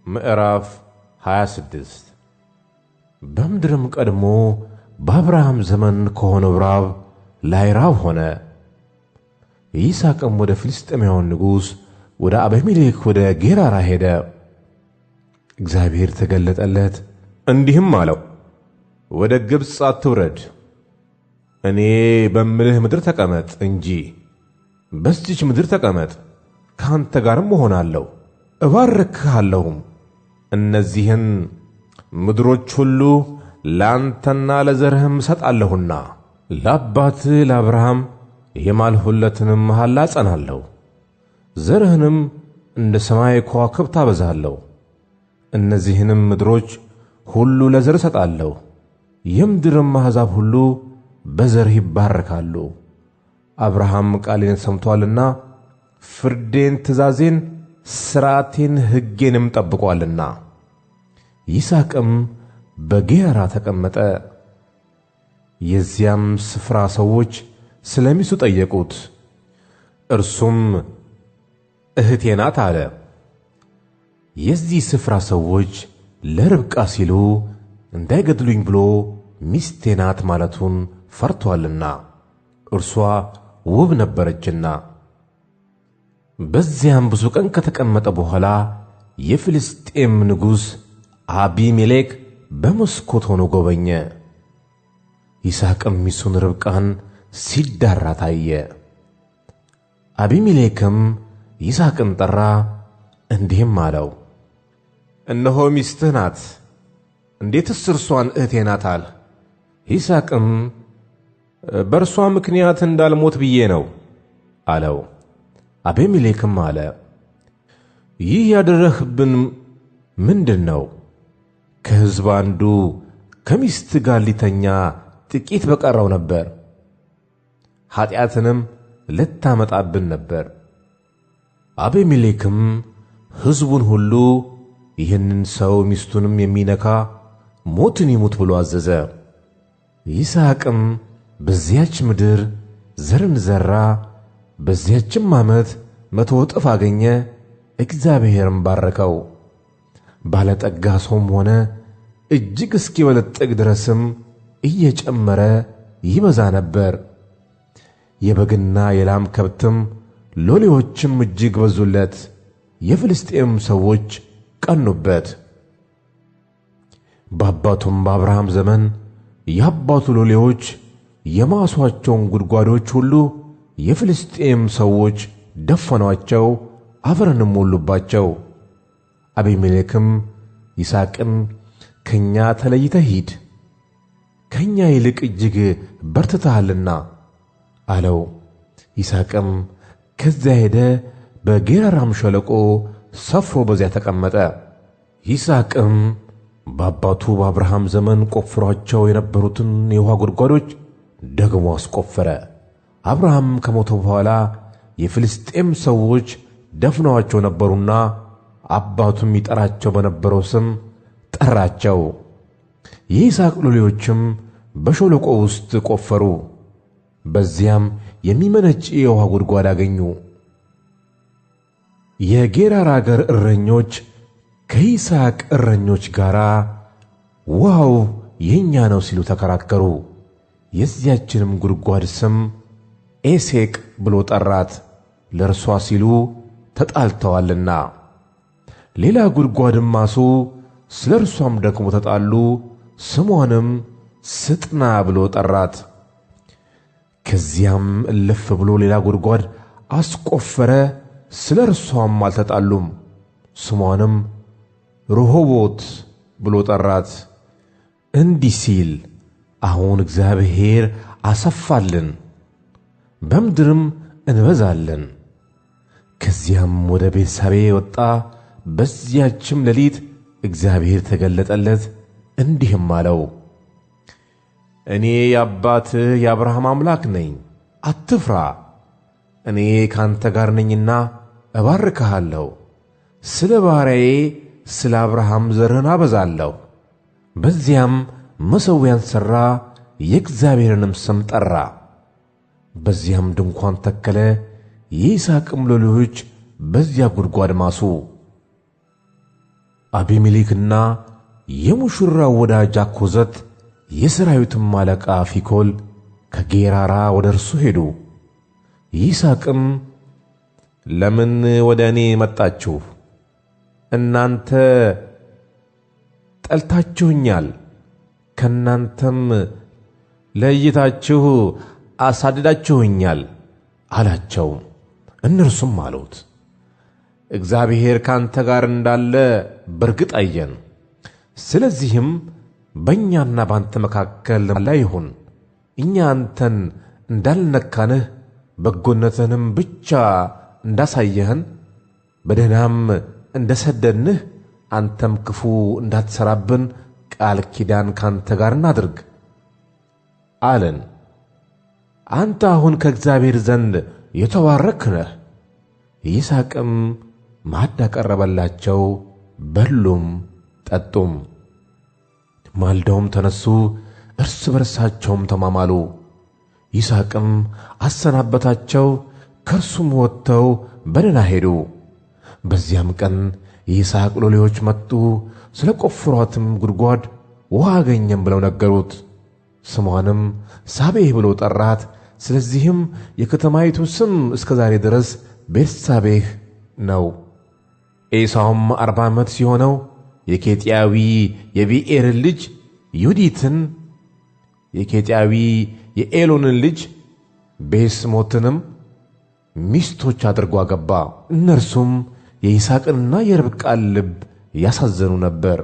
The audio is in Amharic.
ምዕራፍ 26 በምድርም ቀድሞ በአብርሃም ዘመን ከሆነው ራብ ላይ ራብ ሆነ። ይስሐቅም ወደ ፍልስጥኤማውያን ንጉሥ ወደ አቤሜሌክ ወደ ጌራራ ሄደ። እግዚአብሔር ተገለጠለት እንዲህም አለው፣ ወደ ግብፅ አትውረድ፣ እኔ በምልህ ምድር ተቀመጥ እንጂ። በዚች ምድር ተቀመጥ፣ ካንተ ጋርም እሆናለሁ፣ እባርክሃለሁም። እነዚህን ምድሮች ሁሉ ላንተና ለዘርህም እሰጣለሁና ለአባትህ ለአብርሃም የማልሁለትንም መሐላ አጸናለሁ። ዘርህንም እንደ ሰማይ ከዋክብት አበዛለሁ። እነዚህንም ምድሮች ሁሉ ለዘር እሰጣለሁ። የምድርም አሕዛብ ሁሉ በዘርህ ይባረካሉ። አብርሃም ቃሌን ሰምቶአልና ፍርዴን፣ ትእዛዜን፣ ሥርዓቴን፣ ሕጌንም ጠብቆአልና። ይስሐቅም በጌራራ ተቀመጠ። የዚያም ስፍራ ሰዎች ስለ ሚስቱ ጠየቁት። እርሱም እህቴ ናት አለ። የዚህ ስፍራ ሰዎች ለርብቃ ሲሉ እንዳይገድሉኝ ብሎ ሚስቴ ናት ማለቱን ፈርቶአልና፣ እርሷ ውብ ነበረችና። በዚያም ብዙ ቀን ከተቀመጠ በኋላ የፍልስጤም ንጉሥ አቢሜሌክ በመስኮት ሆኖ ጎበኘ። ይስሐቅም ሚስቱን ርብቃን ሲዳራ ታየ። አቢሜሌክም ይስሐቅን ጠራ፣ እንዲህም አለው፣ እነሆ ሚስትህ ናት፣ እንዴትስ እርሷን እህቴ ናት አልህ? ይስሐቅም በእርሷ ምክንያት እንዳልሞት ብዬ ነው አለው። አቤሜሌክም አለ፣ ይህ ያደረግህብን ምንድን ነው? ከሕዝብ አንዱ ከሚስት ጋር ሊተኛ ጥቂት በቀረው ነበር፣ ኀጢአትንም ልታመጣብን ነበር። አቤሜሌክም ሕዝቡን ሁሉ ይህንን ሰው ሚስቱንም የሚነካ ሞትን ይሙት ብሎ አዘዘ። ይስሐቅም በዚያች ምድር ዘርን ዘራ፣ በዚያችም ዓመት 100 እጥፍ አገኘ። እግዚአብሔርም ባረከው። ባለጠጋ ሰውም ሆነ፣ እጅግ እስኪበለጥግ ድረስም እየጨመረ ይበዛ ነበር። የበግና የላም ከብትም ሎሌዎችም እጅግ በዙለት። የፍልስጤም ሰዎች ቀኑበት። በአባቱም በአብርሃም ዘመን የአባቱ ሎሌዎች የማሷቸውን ጉድጓዶች ሁሉ የፍልስጤም ሰዎች ደፈኗቸው፣ አፈርንም ሞሉባቸው። አቤሜሌክም ይስሐቅን ከእኛ ተለይተህ ሂድ፣ ከእኛ ይልቅ እጅግ በርትተሃልና አለው። ይስሐቅም ከዚያ ሄደ፣ በጌራራም ሸለቆ ሰፍሮ በዚያ ተቀመጠ። ይስሐቅም በአባቱ በአብርሃም ዘመን ቆፍሯቸው የነበሩትን የውኃ ጉድጓዶች ደግሞ አስቆፈረ። አብርሃም ከሞተ በኋላ የፍልስጤም ሰዎች ደፍነዋቸው ነበሩና አባቱም ይጠራቸው በነበረው ስም ጠራቸው። የይስሐቅ ሎሌዎችም በሸለቆ ውስጥ ቆፈሩ፣ በዚያም የሚመነጭ የውኃ ጉድጓድ አገኙ። የጌራራ አገር እረኞች ከይስሐቅ እረኞች ጋር ውኃው የእኛ ነው ሲሉ ተከራከሩ። የዚያችንም ጉድጓድ ስም ኤሴቅ ብሎ ጠራት፣ ለእርሷ ሲሉ ተጣልተዋልና። ሌላ ጉድጓድም ማሱ፣ ስለ እርሷም ደግሞ ተጣሉ፣ ስሟንም ስጥና ብሎ ጠራት። ከዚያም እልፍ ብሎ ሌላ ጉድጓድ አስቆፈረ፣ ስለ እርሷም አልተጣሉም፣ ስሟንም ርሆቦት ብሎ ጠራት። እንዲህ ሲል አሁን እግዚአብሔር አሰፋልን፣ በምድርም እንበዛለን። ከዚያም ወደ ቤርሳቤ ወጣ። በዚያችም ሌሊት እግዚአብሔር ተገለጠለት እንዲህም አለው፣ እኔ የአባትህ የአብርሃም አምላክ ነኝ፣ አትፍራ፣ እኔ ካንተ ጋር ነኝና እባርክሃለሁ። ስለ ባሪያዬ ስለ አብርሃም ዘርህን አበዛለሁ። በዚያም መሠዊያን ሠራ፣ የእግዚአብሔርንም ስም ጠራ። በዚያም ድንኳን ተከለ። የይስሐቅም ሎሌዎች በዚያ ጉድጓድ ማሱ። አቢሜሌክና የሙሽራው ወዳጅ አኮዘት የሰራዊቱም አለቃ ፊኮል ከጌራራ ወደ እርሱ ሄዱ። ይስሐቅም ለምን ወደ እኔ መጣችሁ? እናንተ ጠልታችሁኛል፣ ከእናንተም ለይታችሁ አሳድዳችሁኛል አላቸው። እነርሱም አሉት እግዚአብሔር ካንተ ጋር እንዳለ በርግጥ አየን። ስለዚህም በእኛና ባንተ መካከል ላይ ይሁን። እኛ አንተን እንዳልነካንህ በጎነትህንም ብቻ እንዳሳየህን በደህናም እንደሰደድንህ አንተም ክፉ እንዳትሠራብን ቃል ኪዳን ካንተ ጋር እናድርግ አለን። አንተ አሁን ከእግዚአብሔር ዘንድ የተባረክህ ነህ። ይስሐቅም ማዕድ አቀረበላቸው፣ በሉም ጠጡም። ማልደውም ተነሱ፣ እርስ በርሳቸውም ተማማሉ። ይስሐቅም አሰናበታቸው፣ ከእርሱም ወጥተው በደህና ሄዱ። በዚያም ቀን የይስሐቅ ሎሌዎች መጡ፣ ስለ ቆፍሯትም ጉድጓድ ውሃ አገኘም ብለው ነገሩት። ስሟንም ሳቤህ ብሎ ጠራት። ስለዚህም የከተማይቱ ስም እስከ ዛሬ ድረስ ቤርሳቤህ ነው። ኤሳውም 40 ዓመት ሲሆነው የኬጢያዊ የቢኤርን ልጅ ዩዲትን የኬጢያዊ የኤሎንን ልጅ ቤስሞትንም ሚስቶች አድርጎ አገባ። እነርሱም የይስሐቅንና የርብቃን ልብ ያሳዘኑ ነበር።